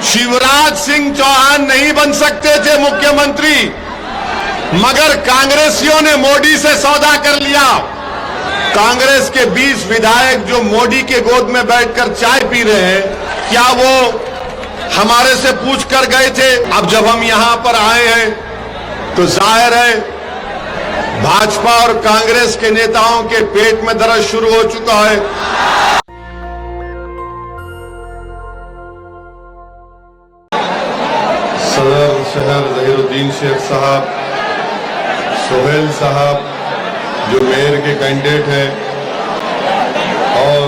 शिवराज सिंह चौहान नहीं बन सकते थे मुख्यमंत्री, मगर कांग्रेसियों ने मोदी से सौदा कर लिया। कांग्रेस के 20 विधायक जो मोदी के गोद में बैठकर चाय पी रहे हैं, क्या वो हमारे से पूछ कर गए थे? अब जब हम यहां पर आए हैं तो जाहिर है भाजपा और कांग्रेस के नेताओं के पेट में दर्द शुरू हो चुका है। सदर शहर जहीरुद्दीन शेख साहब, सोहेल साहब जो मेयर के कैंडिडेट हैं, और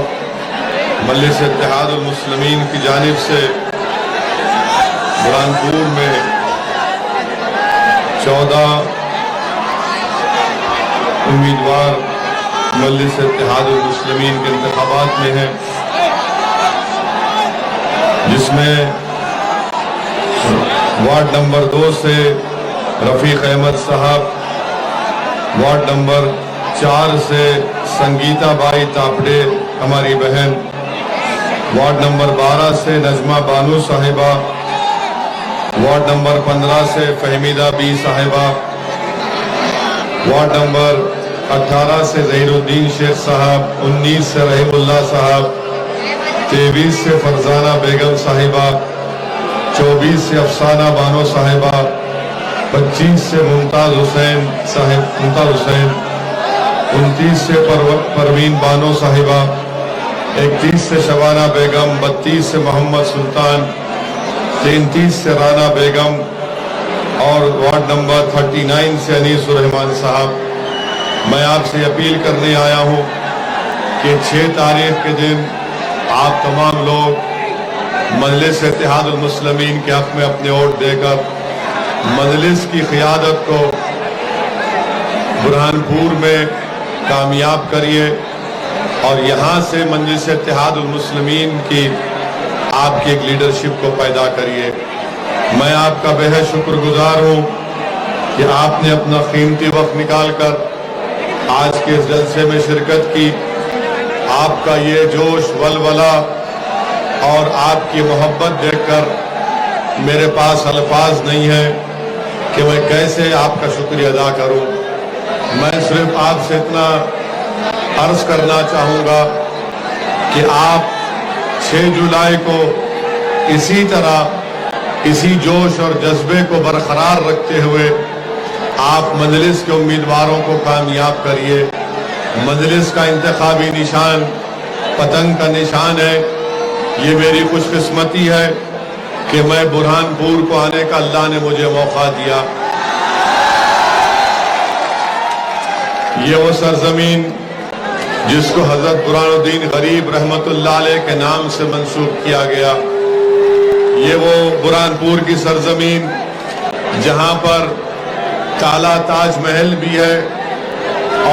मजलिस इत्तेहाद उल मुस्लिमीन की जानिब से बुरहानपुर में 14 उम्मीदवार मजलिस इत्तेहाद उल मुस्लिमीन के इंतखाबात में हैं, जिसमें वार्ड नंबर 2 से रफीक अहमद साहब, वार्ड नंबर 4 से संगीता बाई तापड़े हमारी बहन, वार्ड नंबर 12 से नजमा बानू साहिबा, वार्ड नंबर 15 से फहमीदा बी साहिबा, वार्ड नंबर 18 से जहीरुद्दीन शेख साहब, 19 से रहीमुल्लाह साहब, 23 से फरजाना बेगम साहिबा, 24 से अफसाना बानो साहिबा, 25 से मुमताज हुसैन साहिब, 29 से परवीन बानो साहिबा, 31 से शबाना बेगम, 32 से मोहम्मद सुल्तान, 33 से राना बेगम, और वार्ड नंबर 39 से अनीस उर रहमान साहब। मैं आपसे अपील करने आया हूं कि 6 तारीख के दिन आप तमाम लोग मजलिस इत्तेहाद उल मुस्लिमीन के हक में अपने वोट देकर मजलिस की क़ियादत को बुरहानपुर में कामयाब करिए, और यहाँ से मजलिस इत्तेहाद उल मुस्लिमीन की आपकी एक लीडरशिप को पैदा करिए। मैं आपका बेहद शुक्रगुजार हूँ कि आपने अपना कीमती वक्त निकालकर आज के इस जलसे में शिरकत की। आपका ये जोश, वलवला और आपकी मोहब्बत देखकर मेरे पास अल्फाज नहीं है कि मैं कैसे आपका शुक्रिया अदा करूं। मैं सिर्फ आपसे इतना अर्ज करना चाहूंगा कि आप 6 जुलाई को इसी तरह, इसी जोश और जज्बे को बरकरार रखते हुए आप मजलिस के उम्मीदवारों को कामयाब करिए। मजलिस का इंतखाबी निशान पतंग का निशान है। ये मेरी खुशकिस्मती है कि मैं बुरहानपुर को आने का अल्लाह ने मुझे मौका दिया। ये वो सरजमीन जिसको हजरत बुरहानुद्दीन गरीब रहमतुल्लाह अलैह के नाम से मंसूब किया गया, ये वो बुरहानपुर की सरजमीन जहां पर काला ताजमहल भी है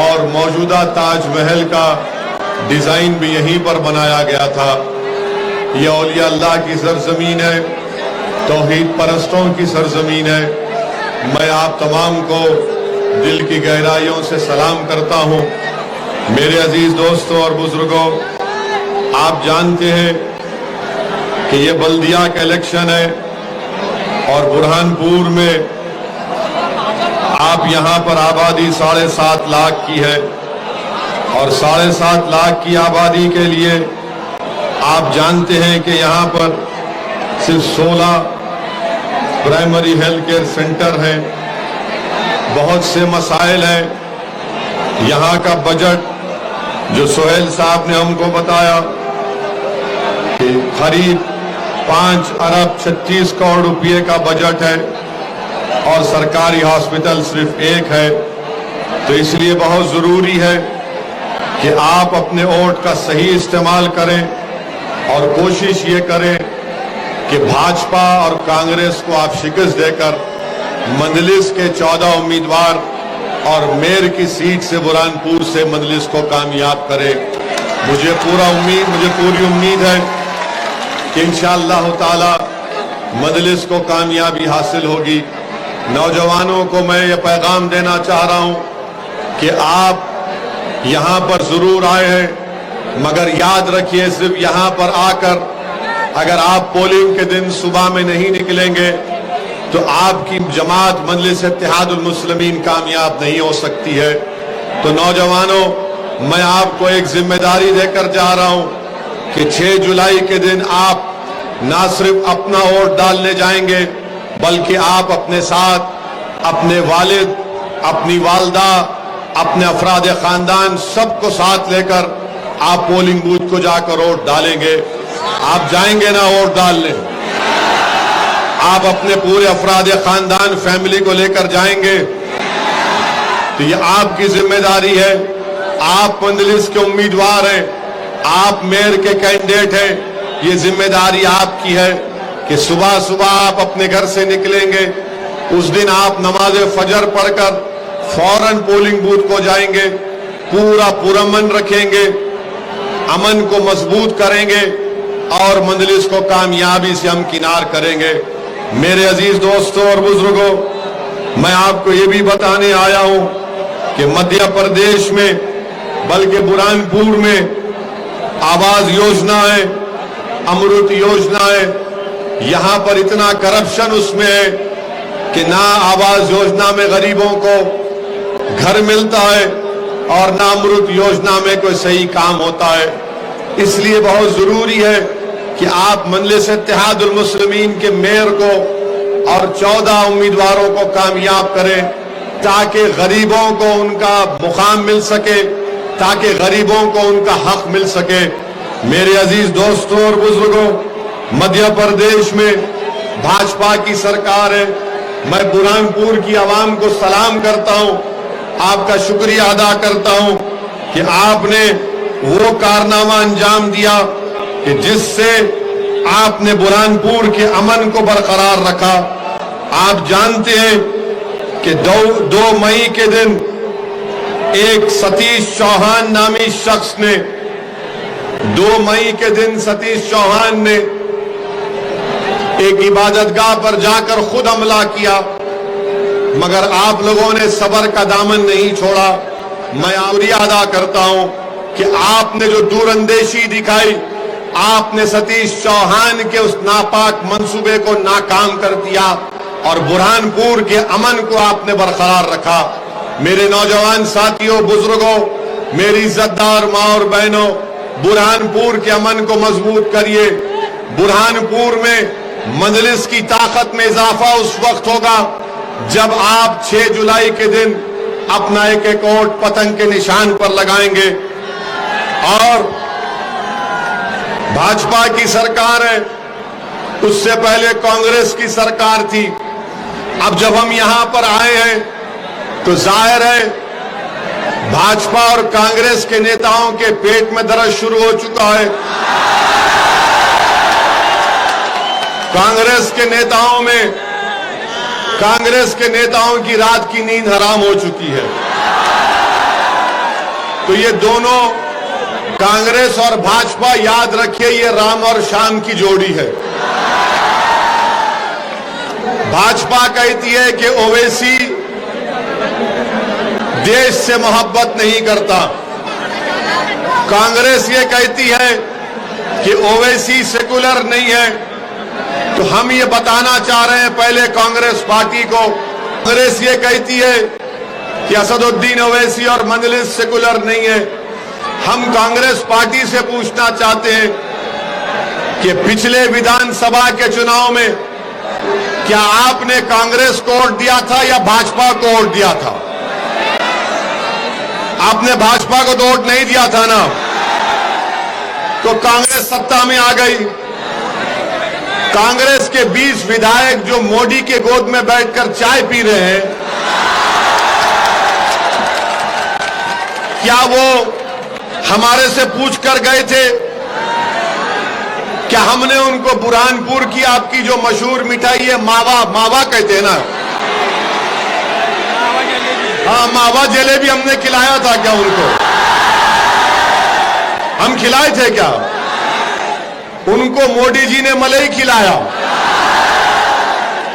और मौजूदा ताजमहल का डिजाइन भी यहीं पर बनाया गया था। यह औलिया अल्लाह की सरजमीन है, तौहीद परस्तों की सरजमीन है। मैं आप तमाम को दिल की गहराइयों से सलाम करता हूं। मेरे अजीज दोस्तों और बुजुर्गों, आप जानते हैं कि ये बल्दिया का इलेक्शन है और बुरहानपुर में आप यहां पर आबादी 7.5 लाख की है, और 7.5 लाख की आबादी के लिए आप जानते हैं कि यहां पर सिर्फ 16 प्राइमरी हेल्थ केयर सेंटर हैं। बहुत से मसाइल हैं। यहां का बजट जो सोहेल साहब ने हमको बताया कि करीब 5 अरब 36 करोड़ रुपए का बजट है, और सरकारी हॉस्पिटल सिर्फ एक है। तो इसलिए बहुत जरूरी है कि आप अपने वोट का सही इस्तेमाल करें और कोशिश ये करें कि भाजपा और कांग्रेस को आप शिकस्त देकर मजलिस के 14 उम्मीदवार और मेयर की सीट से बुरहानपुर से मजलिस को कामयाब करें। मुझे पूरी उम्मीद है कि इंशाअल्लाह ताला मजलिस को कामयाबी हासिल होगी। नौजवानों को मैं ये पैगाम देना चाह रहा हूं कि आप यहां पर जरूर आए हैं, मगर याद रखिए सिर्फ यहां पर आकर अगर आप पोलिंग के दिन सुबह में नहीं निकलेंगे तो आपकी जमात मजलिस इत्तेहादुल मुस्लिमीन कामयाब नहीं हो सकती है। तो नौजवानों, मैं आपको एक जिम्मेदारी देकर जा रहा हूं कि 6 जुलाई के दिन आप ना सिर्फ अपना वोट डालने जाएंगे, बल्कि आप अपने साथ अपने वालिद, अपनी वालदा, अपने अफराद खानदान सबको साथ लेकर आप पोलिंग बूथ को जाकर वोट डालेंगे। आप जाएंगे ना वोट डालने? आप अपने पूरे अफराद खानदान, फैमिली को लेकर जाएंगे? तो ये आपकी जिम्मेदारी है। आप मजलिस के उम्मीदवार हैं, आप मेयर के कैंडिडेट हैं। ये जिम्मेदारी आपकी है कि सुबह सुबह आप अपने घर से निकलेंगे। उस दिन आप नमाज फजर पढ़कर फौरन पोलिंग बूथ को जाएंगे, पूरा पुरअमन रखेंगे, अमन को मजबूत करेंगे और मजलिस को कामयाबी से हम किनार करेंगे। मेरे अजीज दोस्तों और बुजुर्गों, मैं आपको ये भी बताने आया हूं कि मध्य प्रदेश में, बल्कि बुरहानपुर में आवास योजना है, अमृत योजना है, यहां पर इतना करप्शन उसमें है कि ना आवास योजना में गरीबों को घर मिलता है और ना अमृत योजना में कोई सही काम होता है। इसलिए बहुत जरूरी है कि आप मजलिस इत्तेहादुल मुस्लिमीन के मेयर को और 14 उम्मीदवारों को कामयाब करें, ताकि गरीबों को उनका मुकाम मिल सके, ताकि गरीबों को उनका हक मिल सके। मेरे अजीज दोस्तों और बुजुर्गों, मध्य प्रदेश में भाजपा की सरकार है। मैं बुरहानपुर की आवाम को सलाम करता हूं, आपका शुक्रिया अदा करता हूं कि आपने वो कारनामा अंजाम दिया कि जिससे आपने बुरहानपुर के अमन को बरकरार रखा। आप जानते हैं कि 2 मई के दिन एक सतीश चौहान नामी शख्स ने 2 मई के दिन सतीश चौहान ने एक इबादतगाह पर जाकर खुद हमला किया, मगर आप लोगों ने सब्र का दामन नहीं छोड़ा। मैं शुक्रिया अदा करता हूं कि आपने जो दूरंदेशी दिखाई, आपने सतीश चौहान के उस नापाक मंसूबे को नाकाम कर दिया और बुरहानपुर के अमन को आपने बरकरार रखा। मेरे नौजवान साथियों, बुजुर्गों, मेरी इज्जतदार माँ और बहनों, बुरहानपुर के अमन को मजबूत करिए। बुरहानपुर में मजलिस की ताकत में इजाफा उस वक्त होगा जब आप 6 जुलाई के दिन अपना एक वोट पतंग के निशान पर लगाएंगे। और भाजपा की सरकार है, उससे पहले कांग्रेस की सरकार थी। अब जब हम यहां पर आए हैं तो जाहिर है भाजपा और कांग्रेस के नेताओं के पेट में दर्द शुरू हो चुका है। कांग्रेस के नेताओं की रात की नींद हराम हो चुकी है। तो ये दोनों, कांग्रेस और भाजपा, याद रखिए, ये राम और श्याम की जोड़ी है। भाजपा कहती है कि ओवैसी देश से मोहब्बत नहीं करता, कांग्रेस ये कहती है कि ओवैसी सेकुलर नहीं है। तो हम ये बताना चाह रहे हैं पहले कांग्रेस पार्टी को, कांग्रेस ये कहती है कि असदुद्दीन ओवैसी और मजलिस सेकुलर नहीं है। हम कांग्रेस पार्टी से पूछना चाहते हैं कि पिछले विधानसभा के चुनाव में क्या आपने कांग्रेस को वोट दिया था या भाजपा को वोट दिया था? आपने भाजपा को तो वोट नहीं दिया था ना। तो कांग्रेस सत्ता में आ गई। कांग्रेस के 20 विधायक जो मोदी के गोद में बैठकर चाय पी रहे हैं, क्या वो हमारे से पूछ कर गए थे? क्या हमने उनको बुरहानपुर की आपकी जो मशहूर मिठाई है मावा कहते हैं ना, हाँ, मावा जलेबी हमने खिलाया था क्या उनको? हम खिलाए थे क्या? उनको मोदी जी ने मलई खिलाया।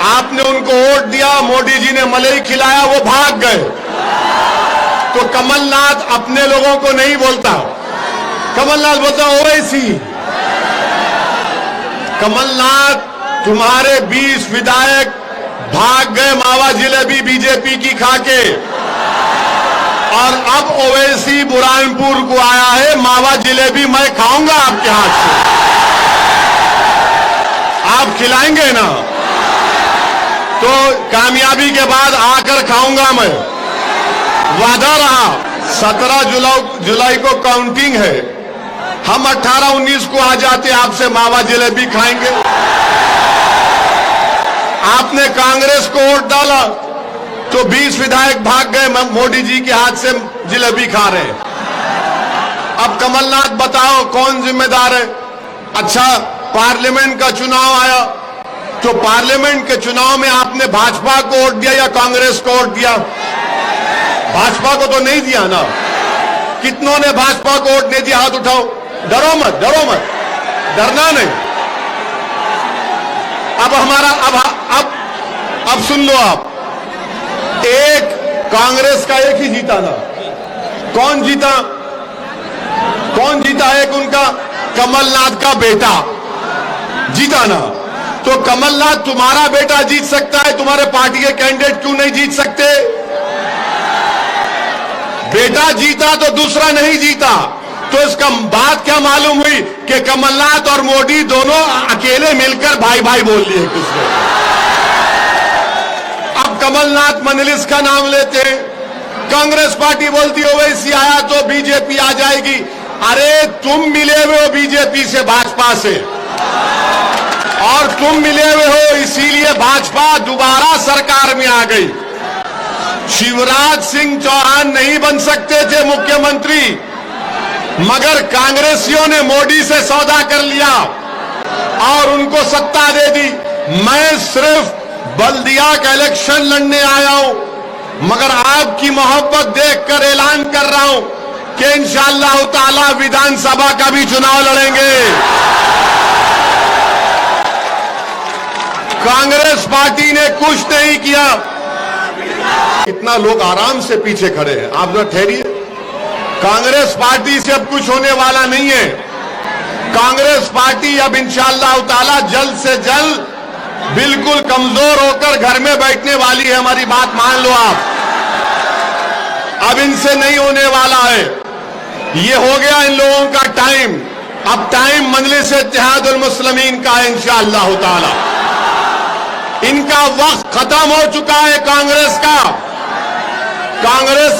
आपने उनको वोट दिया, मोदी जी ने मलई खिलाया, वो भाग गए। तो कमलनाथ अपने लोगों को नहीं बोलता, कमलनाथ बोलता ओवैसी। कमलनाथ, तुम्हारे 20 विधायक भाग गए मावा जलेबी बीजेपी की खाके, और अब ओवैसी बुरहानपुर को आया है, मावा जलेबी मैं खाऊंगा आपके हाथ से। आप खिलाएंगे ना? तो कामयाबी के बाद आकर खाऊंगा मैं, वादा रहा। 17 जुलाई को काउंटिंग है, हम 18-19 को आ जाते, आपसे मावा जलेबी खाएंगे। आपने कांग्रेस को वोट डाला तो 20 विधायक भाग गए, मोदी जी के हाथ से जलेबी खा रहे हैं। अब कमलनाथ बताओ कौन जिम्मेदार है? अच्छा, पार्लियामेंट का चुनाव आया तो पार्लियामेंट के चुनाव में आपने भाजपा को वोट दिया या कांग्रेस को वोट दिया? भाजपा को तो नहीं दिया ना। कितनों ने भाजपा को वोट नहीं दिया? हाथ उठाओ। डरो मत, डरो मत, डरना नहीं। अब हमारा अब सुन लो आप, एक कांग्रेस का एक ही जीता ना। कौन जीता? कौन जीता? एक उनका कमलनाथ का बेटा जीता ना। तो कमलनाथ तुम्हारा बेटा जीत सकता है, तुम्हारे पार्टी के कैंडिडेट क्यों नहीं जीत सकते? बेटा जीता तो दूसरा नहीं जीता, तो इसका बात क्या मालूम हुई कि कमलनाथ और मोदी दोनों अकेले मिलकर भाई भाई बोल लिए किसने। अब कमलनाथ मजलिस का नाम लेते हैं, कांग्रेस पार्टी बोलती है ओवैसी आया तो बीजेपी आ जाएगी। अरे तुम मिले हुए हो बीजेपी से, भाजपा से, और तुम मिले हुए हो इसीलिए भाजपा दोबारा सरकार में आ गई। शिवराज सिंह चौहान नहीं बन सकते थे मुख्यमंत्री, मगर कांग्रेसियों ने मोदी से सौदा कर लिया और उनको सत्ता दे दी। मैं सिर्फ बल्दिया का इलेक्शन लड़ने आया हूं, मगर आपकी मोहब्बत देखकर ऐलान कर रहा हूं कि इंशाअल्लाह ताला विधानसभा का भी चुनाव लड़ेंगे। कांग्रेस पार्टी ने कुछ नहीं किया। इतना लोग आराम से पीछे खड़े हैं, आप जरा ठहरिए। कांग्रेस पार्टी से अब कुछ होने वाला नहीं है। कांग्रेस पार्टी अब इंशाअल्लाह ताला जल्द से जल्द बिल्कुल कमजोर होकर घर में बैठने वाली है। हमारी बात मान लो आप, अब इनसे नहीं होने वाला है। ये हो गया इन लोगों का टाइम। अब टाइम मजलिस इत्तेहादुल मुस्लिमीन का है इंशाअल्लाह ताला। इनका वक्त खत्म हो चुका है। कांग्रेस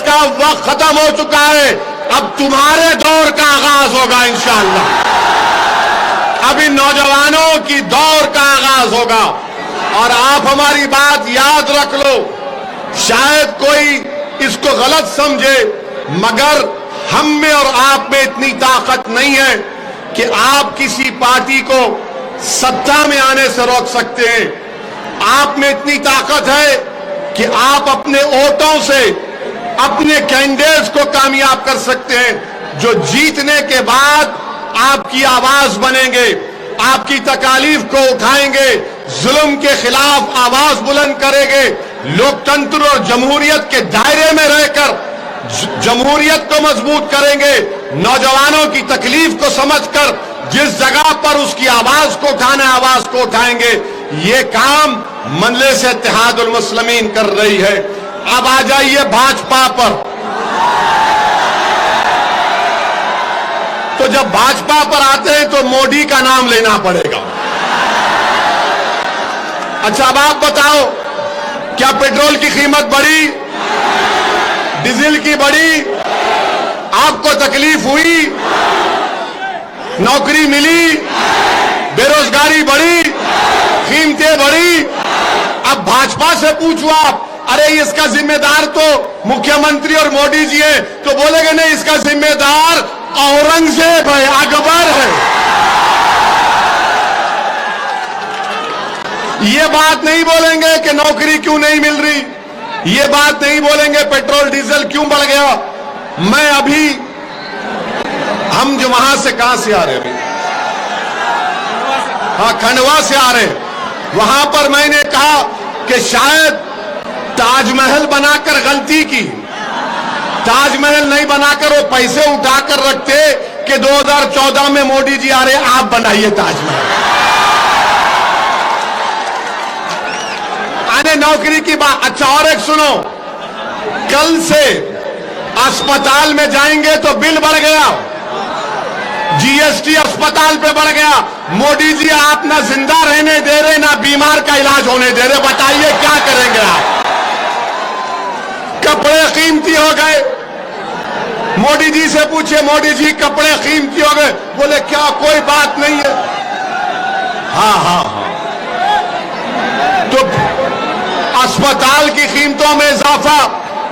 का वक्त खत्म हो चुका है। अब तुम्हारे दौर का आगाज होगा इंशाअल्लाह। अब इन नौजवानों की दौर का आगाज होगा। और आप हमारी बात याद रख लो, शायद कोई इसको गलत समझे, मगर हम में और आप में इतनी ताकत नहीं है कि आप किसी पार्टी को सत्ता में आने से रोक सकते हैं। आप में इतनी ताकत है कि आप अपने वोटों से अपने कैंडिडेट्स को कामयाब कर सकते हैं, जो जीतने के बाद आपकी आवाज बनेंगे, आपकी तकालीफ को उठाएंगे, जुल्म के खिलाफ आवाज बुलंद करेंगे, लोकतंत्र और जमहूरियत के दायरे में रहकर जमहूरियत को मजबूत करेंगे, नौजवानों की तकलीफ को समझकर जिस जगह पर उसकी आवाज को उठाना है आवाज को उठाएंगे। ये काम मजलिस इत्तेहादुल मुस्लिमीन कर रही है। अब आ जाइए भाजपा पर। तो जब भाजपा पर आते हैं तो मोदी का नाम लेना पड़ेगा। अच्छा, अब आप बताओ, क्या पेट्रोल की कीमत बढ़ी? डीजल की बढ़ी? आपको तकलीफ हुई? नौकरी मिली? बेरोजगारी बढ़ी? कीमतें बढ़ी? अब भाजपा से पूछो आप, अरे इसका जिम्मेदार तो मुख्यमंत्री और मोदी जी है, तो बोलेंगे नहीं, इसका जिम्मेदार औरंगजेब है, अकबर है। ये बात नहीं बोलेंगे कि नौकरी क्यों नहीं मिल रही, ये बात नहीं बोलेंगे पेट्रोल डीजल क्यों बढ़ गया। मैं अभी, हम जो वहां से कहां से आ रहे हैं, हाँ खंडवा से आ रहे हैं, वहां पर मैंने कहा कि शायद ताजमहल बनाकर गलती की। ताजमहल नहीं बनाकर वो पैसे उठाकर रखते कि 2014 में मोदी जी आ रहे, आप बनाइए ताजमहल। आपने नौकरी की बात, अच्छा और एक सुनो, कल से अस्पताल में जाएंगे तो बिल बढ़ गया, जीएसटी अस्पताल पे बढ़ गया। मोदी जी आप ना जिंदा रहने दे रहे ना बीमार का इलाज होने दे रहे, बताइए क्या करेंगे आप? कपड़े कीमती हो गए, मोदी जी से पूछे, मोदी जी कपड़े कीमती हो गए, बोले क्या कोई बात नहीं है। हाँ हाँ हाँ, तो अस्पताल की कीमतों में इजाफा,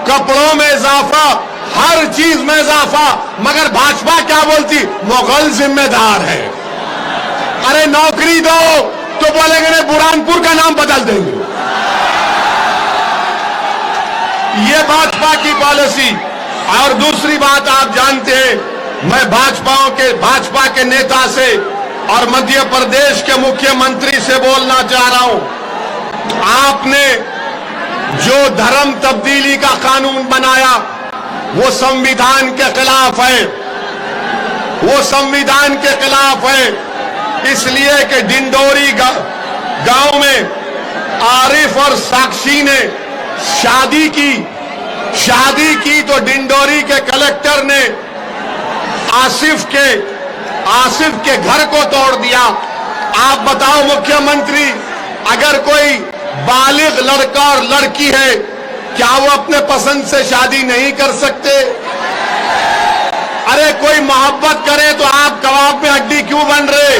कपड़ों में इजाफा, हर चीज में इजाफा, मगर भाजपा क्या बोलती? मुगल जिम्मेदार है। अरे नौकरी दो तो बोलेंगे नहीं, बुरहानपुर का नाम बदल देंगे। ये भाजपा की पॉलिसी। और दूसरी बात आप जानते हैं, मैं भाजपा के नेता से और मध्य प्रदेश के मुख्यमंत्री से बोलना चाह रहा हूं, आपने जो धर्म तब्दीली का कानून बनाया वो संविधान के खिलाफ है, वो संविधान के खिलाफ है। इसलिए कि डिंडोरी गांव में आरिफ और साक्षी ने शादी की तो डिंडोरी के कलेक्टर ने आसिफ के घर को तोड़ दिया। आप बताओ मुख्यमंत्री, अगर कोई बालिग लड़का और लड़की है, क्या वो अपने पसंद से शादी नहीं कर सकते? अरे कोई मोहब्बत करे तो आप कबाब में हड्डी क्यों बन रहे?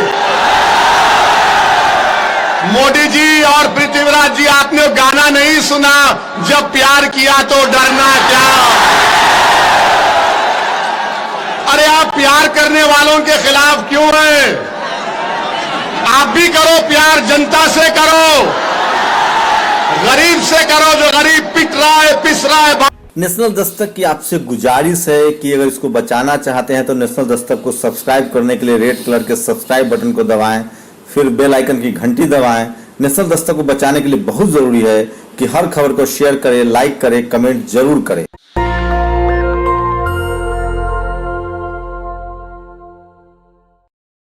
मोदी जी और पृथ्वीराज जी, आपने गाना नहीं सुना, जब प्यार किया तो डरना क्या? अरे आप प्यार करने वालों के खिलाफ क्यों हैं? आप भी करो प्यार, जनता से करो, गरीब से करो, जो गरीब पिट रहा है, पिस रहा है। नेशनल दस्तक की आपसे गुजारिश है कि अगर इसको बचाना चाहते हैं तो नेशनल दस्तक को सब्सक्राइब करने के लिए रेड कलर के सब्सक्राइब बटन को दबाएं, फिर बेल आइकन की घंटी दबाएं। नेशनल दस्तक को बचाने के लिए बहुत जरूरी है कि हर खबर को शेयर करें, लाइक करें, कमेंट जरूर करें।